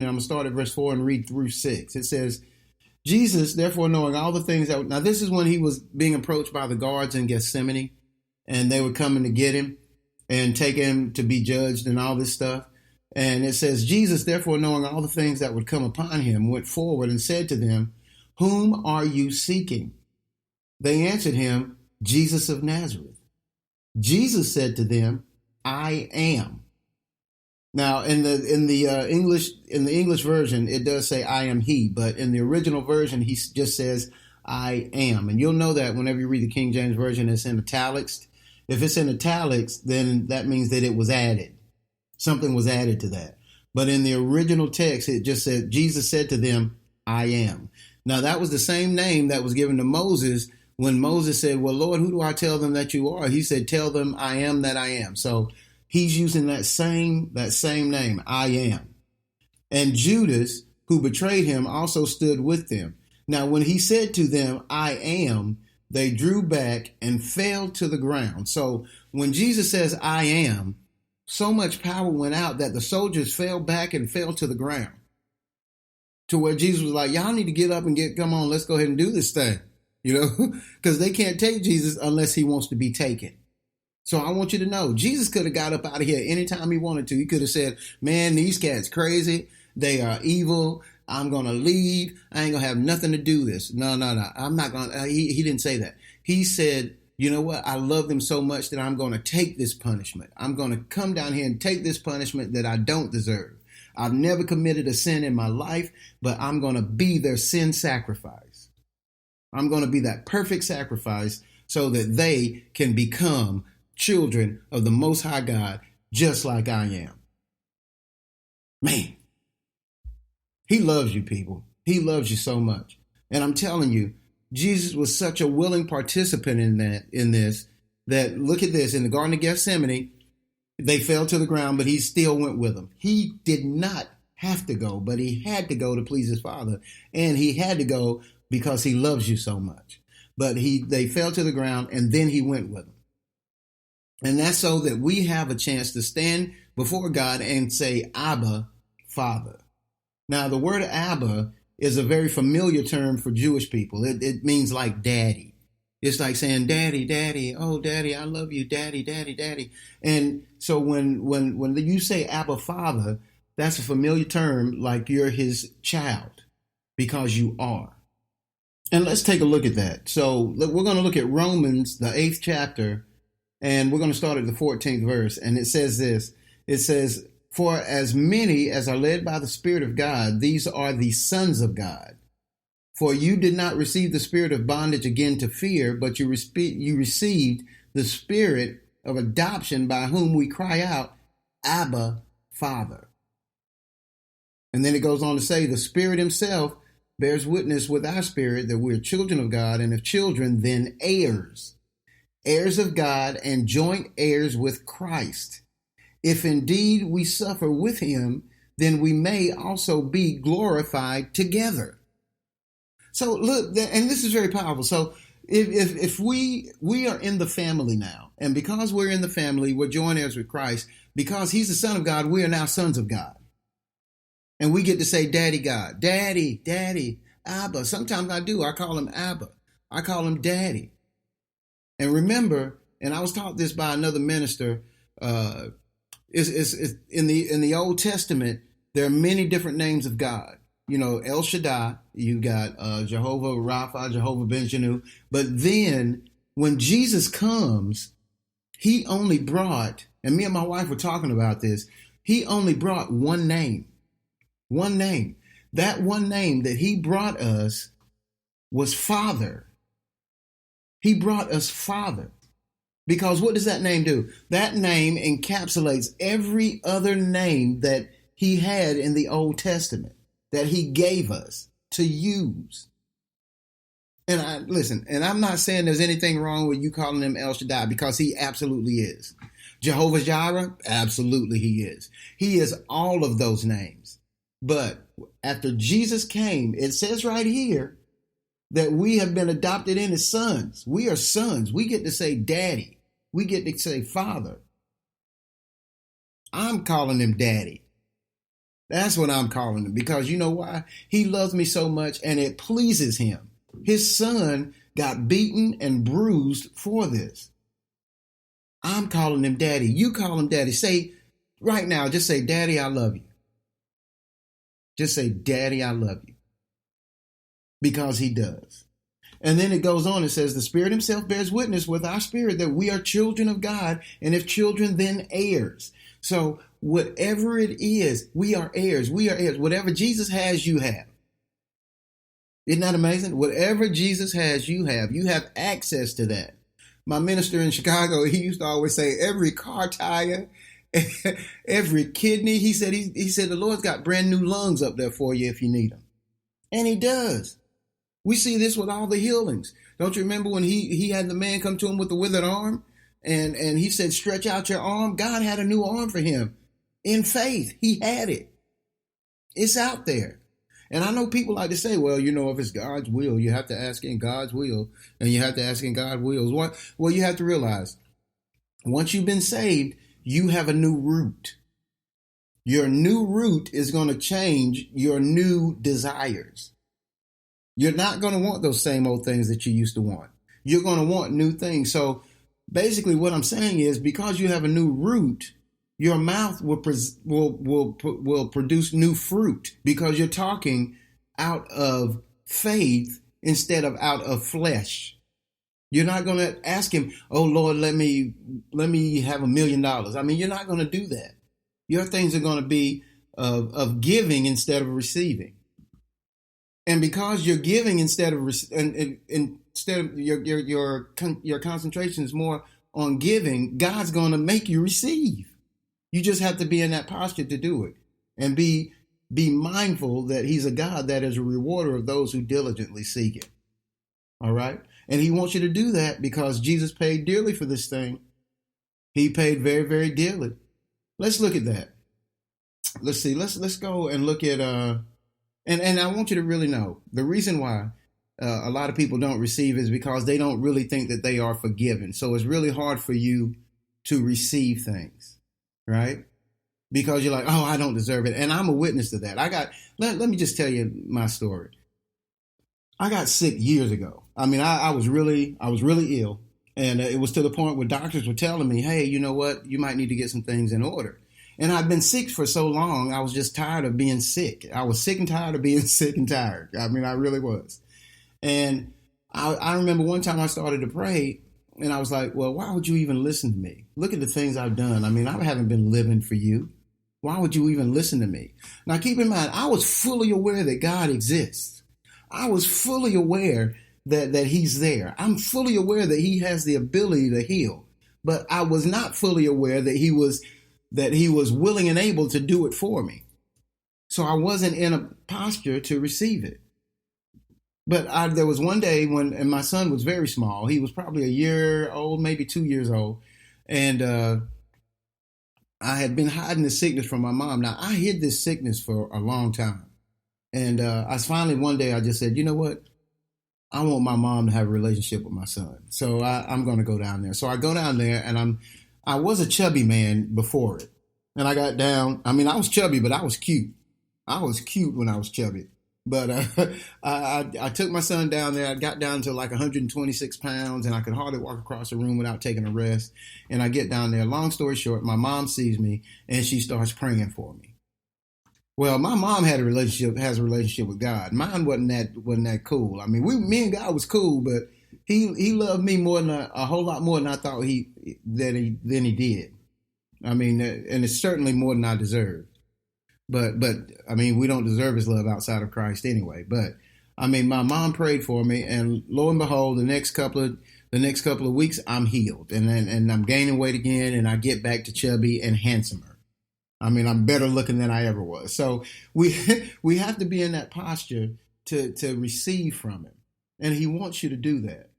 And I'm going to start at verse 4 and read through 6. It says, Jesus, therefore, knowing all the things that... Now, this is when he was being approached by the guards in Gethsemane, and they were coming to get him and take him to be judged and all this stuff. And it says, Jesus, therefore, knowing all the things that would come upon him, went forward and said to them, whom are you seeking? They answered him, Jesus of Nazareth. Jesus said to them, I am. Now, in the English version, it does say I am he, but in the original version, he just says I am. And you'll know that whenever you read the King James Version, it's in italics. If it's in italics, then that means that it was added. Something was added to that. But in the original text, it just said, Jesus said to them, I am. Now, that was the same name that was given to Moses when Moses said, well, Lord, who do I tell them that you are? He said, tell them I am that I am. So he's using that same name, I am. And Judas, who betrayed him, also stood with them. Now, when he said to them, I am, they drew back and fell to the ground. So when Jesus says, I am, so much power went out that the soldiers fell back and fell to the ground. To where Jesus was like, y'all need to get up and come on, let's go ahead and do this thing. Because they can't take Jesus unless he wants to be taken. So I want you to know, Jesus could have got up out of here anytime he wanted to. He could have said, man, these cats crazy. They are evil. I'm going to leave. I ain't going to have nothing to do with this. No. I'm not going to. He didn't say that. He said, you know what? I love them so much that I'm going to take this punishment. I'm going to come down here and take this punishment that I don't deserve. I've never committed a sin in my life, but I'm going to be their sin sacrifice. I'm going to be that perfect sacrifice so that they can become children of the Most High God, just like I am. Man, he loves you, people. He loves you so much. And I'm telling you, Jesus was such a willing participant in this, that look at this, in the Garden of Gethsemane, they fell to the ground, but he still went with them. He did not have to go, but he had to go to please his Father. And he had to go because he loves you so much. But they fell to the ground, and then he went with them. And that's so that we have a chance to stand before God and say, Abba, Father. Now, the word Abba is a very familiar term for Jewish people. It means like daddy. It's like saying, daddy, daddy, oh, daddy, I love you, daddy, daddy, daddy. And so when you say Abba, Father, that's a familiar term, like you're his child, because you are. And let's take a look at that. So we're going to look at Romans, the 8th chapter, and we're going to start at the 14th verse. And it says this. It says, for as many as are led by the Spirit of God, these are the sons of God. For you did not receive the spirit of bondage again to fear, but you received the spirit of adoption, by whom we cry out, Abba, Father. And then it goes on to say, the Spirit himself bears witness with our spirit that we're children of God, and if children, then heirs, heirs of God and joint heirs with Christ. If indeed we suffer with him, then we may also be glorified together. So look, and this is very powerful. So if we are in the family now, and because we're in the family, we're joint heirs with Christ, because he's the Son of God, we are now sons of God. And we get to say, Daddy God, Daddy, Daddy, Abba. Sometimes I do. I call him Abba. I call him Daddy. And remember, and I was taught this by another minister, is in the Old Testament, there are many different names of God. El Shaddai, you got Jehovah Rapha, Jehovah Benjanu. But then when Jesus comes, he only brought, and me and my wife were talking about this, he only brought one name. One name. That one name that he brought us was Father. He brought us Father. Because what does that name do? That name encapsulates every other name that he had in the Old Testament, that he gave us to use. And I'm not saying there's anything wrong with you calling him El Shaddai, because he absolutely is. Jehovah Jireh, absolutely he is. He is all of those names. But after Jesus came, it says right here that we have been adopted in as sons. We are sons. We get to say daddy. We get to say father. I'm calling him daddy. That's what I'm calling him, because you know why? He loves me so much and it pleases him. His son got beaten and bruised for this. I'm calling him daddy. You call him daddy. Say right now, just say, Daddy, I love you. Just say, Daddy, I love you. Because he does. And then it goes on, it says, the Spirit himself bears witness with our spirit that we are children of God, and if children, then heirs. So whatever it is, we are heirs. We are heirs. Whatever Jesus has, you have. Isn't that amazing? Whatever Jesus has, you have. You have access to that. My minister in Chicago, he used to always say, every car tire, every kidney, he said the Lord's got brand new lungs up there for you if you need them. And he does. We see this with all the healings. Don't you remember when he had the man come to him with the withered arm? And he said, stretch out your arm. God had a new arm for him. In faith, he had it. It's out there. And I know people like to say, well, you know, if it's God's will, you have to ask in God's will. And you have to ask in God's will. Well, you have to realize, once you've been saved, you have a new root. Your new root is going to change your new desires. You're not going to want those same old things that you used to want. You're going to want new things. So basically what I'm saying is, because you have a new root, your mouth will produce new fruit, because you're talking out of faith instead of out of flesh. You're not going to ask him, oh, Lord, let me have $1 million. I mean, you're not going to do that. Your things are going to be of giving instead of receiving. And because you're giving instead of instead of your concentration is more on giving, God's going to make you receive. You just have to be in that posture to do it, and be mindful that he's a God that is a rewarder of those who diligently seek it. All right. And he wants you to do that because Jesus paid dearly for this thing. He paid very, very dearly. Let's look at that. Let's see. Let's go and look at and I want you to really know the reason why a lot of people don't receive is because they don't really think that they are forgiven. So it's really hard for you to receive things, right? Because you're like, oh, I don't deserve it. And I'm a witness to that. Let me just tell you my story. I got sick years ago. I mean, I was really ill. And it was to the point where doctors were telling me, hey, you know what? You might need to get some things in order. And I'd been sick for so long, I was just tired of being sick. I was sick and tired of being sick and tired. I mean, I really was. And I remember one time I started to pray, and I was like, well, why would you even listen to me? Look at the things I've done. I mean, I haven't been living for you. Why would you even listen to me? Now, keep in mind, I was fully aware that God exists. I was fully aware that he's there. I'm fully aware that he has the ability to heal. But I was not fully aware that he was willing and able to do it for me. So I wasn't in a posture to receive it. But there was one day and my son was very small. He was probably a year old, maybe 2 years old. And I had been hiding the sickness from my mom. Now, I hid this sickness for a long time. And I finally, one day, I just said, you know what? I want my mom to have a relationship with my son. So I'm going to go down there. So I go down there, and I was a chubby man before it. And I got down. I mean, I was chubby, but I was cute. I was cute when I was chubby. But I took my son down there. I got down to like 126 pounds, and I could hardly walk across the room without taking a rest. And I get down there. Long story short, my mom sees me, and she starts praying for me. Well, my mom has a relationship with God. Mine wasn't that cool. I mean, me and God was cool, but he loved me more than a whole lot more than I thought he did. I mean, and it's certainly more than I deserved. But I mean, we don't deserve his love outside of Christ anyway. But I mean, my mom prayed for me, and lo and behold, the next couple of weeks, I'm healed, and I'm gaining weight again, and I get back to chubby and handsomer. I mean, I'm better looking than I ever was. So we have to be in that posture to receive from him. And he wants you to do that.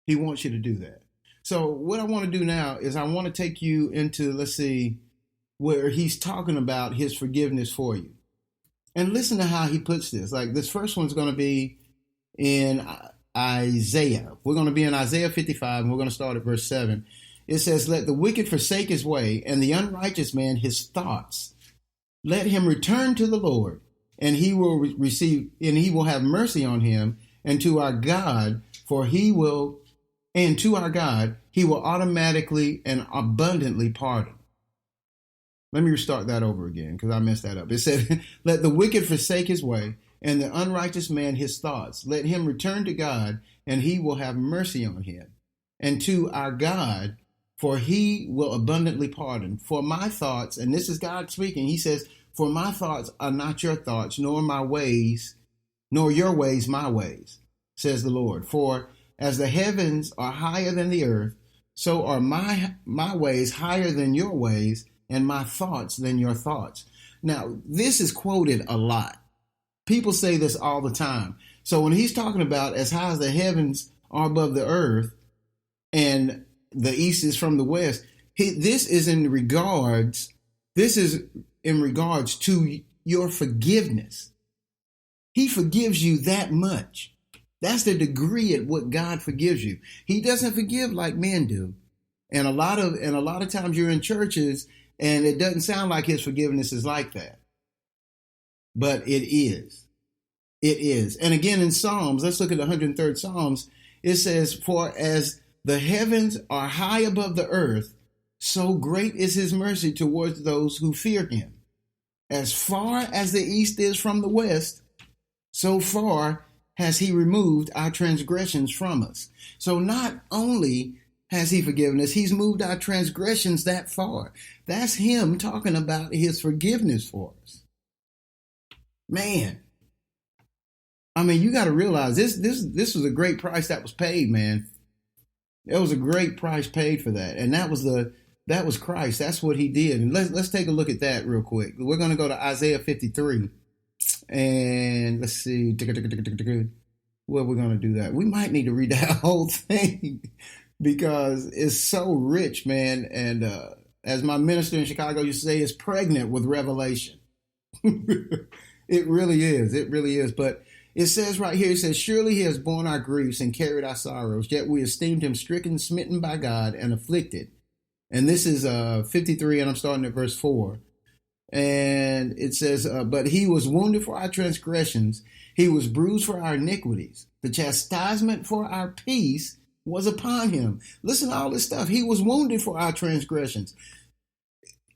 He wants you to do that. So what I want to do now is I want to take you into, let's see, where he's talking about his forgiveness for you. And listen to how he puts this. Like, this first one's going to be in Isaiah. We're going to be in Isaiah 55, and we're going to start at verse 7. It says, let the wicked forsake his way, and the unrighteous man his thoughts. let him return to the Lord, and he will receive, and he will have mercy on him, and to our God, for he will, and to our God, he will automatically and abundantly pardon. Let me restart that over again because I messed that up. It said, let the wicked forsake his way, and the unrighteous man his thoughts. Let him return to God, and he will have mercy on him. And to our God, for he will abundantly pardon. For my thoughts, and this is God speaking, he says, for my thoughts are not your thoughts, nor my ways, nor your ways my ways, says the Lord. For as the heavens are higher than the earth, so are my ways higher than your ways, and my thoughts than your thoughts. Now, this is quoted a lot. People say this all the time. So when he's talking about as high as the heavens are above the earth, and the east is from the west, this is in regards to your forgiveness. He forgives you that much. That's the degree at what God forgives you. He doesn't forgive like men do. And a lot of times you're in churches and it doesn't sound like his forgiveness is like that. But it is. It is. And again in Psalms, let's look at the 103rd Psalms. It says, for as the heavens are high above the earth, so great is his mercy towards those who fear him. As far as the east is from the west, so far has he removed our transgressions from us. So not only has he forgiven us, he's moved our transgressions that far. That's him talking about his forgiveness for us. Man, I mean, you got to realize this was a great price that was paid, man. It was a great price paid for that. And that was Christ. That's what he did. And let's take a look at that real quick. We're going to go to Isaiah 53. And let's see. Well, we're going to do that. We might need to read that whole thing because it's so rich, man. And as my minister in Chicago used to say, it's pregnant with revelation. It really is. It really is. But it says right here, it says, surely he has borne our griefs and carried our sorrows, yet we esteemed him stricken, smitten by God, and afflicted. And this is 53, and I'm starting at verse 4. And it says, but he was wounded for our transgressions. He was bruised for our iniquities. The chastisement for our peace was upon him. Listen to all this stuff. He was wounded for our transgressions.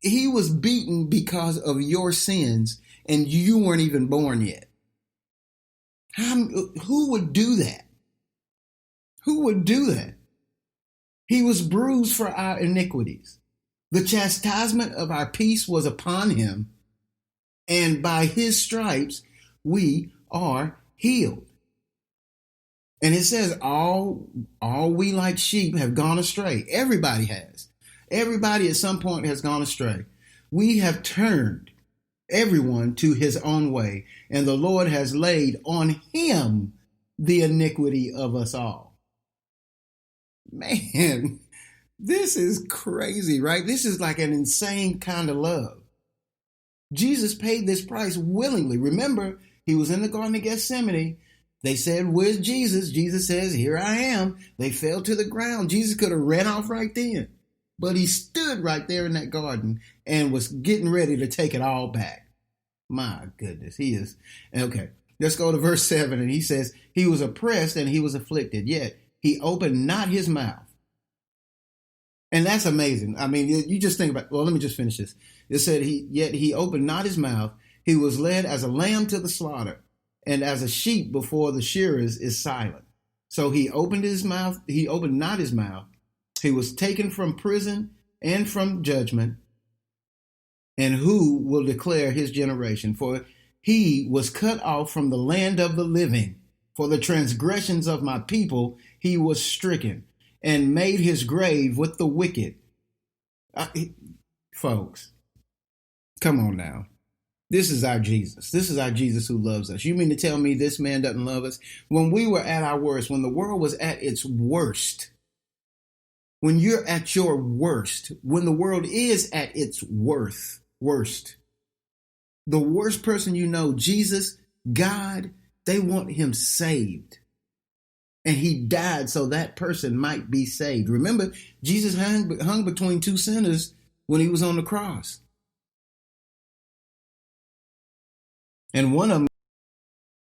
He was beaten because of your sins, and you weren't even born yet. Who would do that? Who would do that? He was bruised for our iniquities. The chastisement of our peace was upon him, and by his stripes we are healed. And it says all we like sheep have gone astray. Everybody has. Everybody at some point has gone astray. We have turned everyone to his own way, and the Lord has laid on him the iniquity of us all. Man, this is crazy, right? This is like an insane kind of love. Jesus paid this price willingly. Remember, he was in the Garden of Gethsemane. They said, where's Jesus? Jesus says, here I am. They fell to the ground. Jesus could have ran off right then. But he stood right there in that garden and was getting ready to take it all back. My goodness, he is. Okay, let's go to verse 7. And he says, he was oppressed and he was afflicted, yet he opened not his mouth. And that's amazing. I mean, you just think about, well, let me just finish this. It said, yet he opened not his mouth. He was led as a lamb to the slaughter, and as a sheep before the shearers is silent. So he opened his mouth. He opened not his mouth. He was taken from prison and from judgment. And who will declare his generation? For he was cut off from the land of the living. For the transgressions of my people he was stricken, and made his grave with the wicked. Folks, come on now. This is our Jesus. This is our Jesus who loves us. You mean to tell me this man doesn't love us? When we were at our worst, when the world was at its worst, when you're at your worst, when the world is at its worst, the worst person you know, Jesus, God, they want him saved. And he died so that person might be saved. Remember, Jesus hung between two sinners when he was on the cross. and one of them